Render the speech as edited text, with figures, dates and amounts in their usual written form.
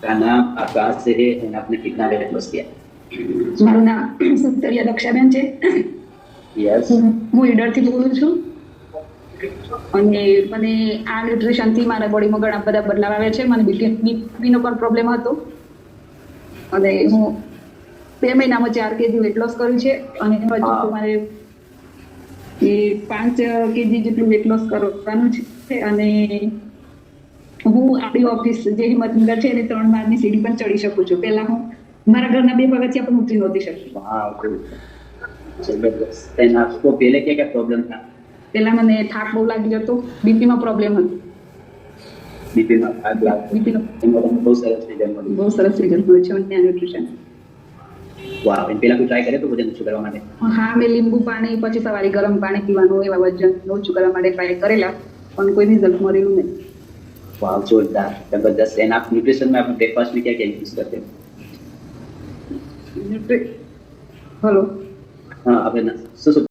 आपका नाम, आप कहाँ से है और आपने कितना वेट लॉस किया? મારું નામ સુતરિયા દક્ષાબેન છે. यस. હું ઈડરથી બોલું છું અને મને આ ન્યુટ્રિશનથી મારા બોડીમાં ઘણા બધા બદલાવ આવે છે. મને બીપીનો પણ પ્રોબ્લેમ હતો અને હું 2 મહિનામાં 4 કેજી વેટ લોસ કર્યું છે અને હજુ મારે 5 કેજી જેટલું વેટ લોસ કરવાનું છે. અને હું આપણી ઓફિસ જે હિંમતનગર છે એની 3 માળની સીડી પણ ચડી શકું છું. પહેલા હું મારા ઘરના 2 પગથિયા પણ ઉતરી નહોતી શકતી. वाह, गुड. जबरदस्त. एंड आपको पहले क्या क्या प्रॉब्लम था? પહેલા મને થાક બહુ લાગી જતો, બીપીમાં પ્રોબ્લેમ હતો. बीपी में आग लाग બીપીનો एंड बहुत सारे रिजल्ट मળી. બહુ સરસ રિઝલ્ટ મળ્યું છે મને ન્યુટ્રિશન. वाह. एंड पहला कोई ट्राई करे तो वजन ઓછું કરવા માટે? હા, મેં લીંબુ પાણી પછી સવારે ગરમ પાણી પીવાનું એવા વજન ઓછું કરવા માટે ટ્રાય કરેલા પણ કોઈ રિઝલ્ટ મળેલું નહીં. वाह, जोरदार, जबरदस्त. एंड आप न्यूट्रिशन में अपने ब्रेकफास्ट में क्या क्या यूज करते हैं? હલો हाँ, आपने શું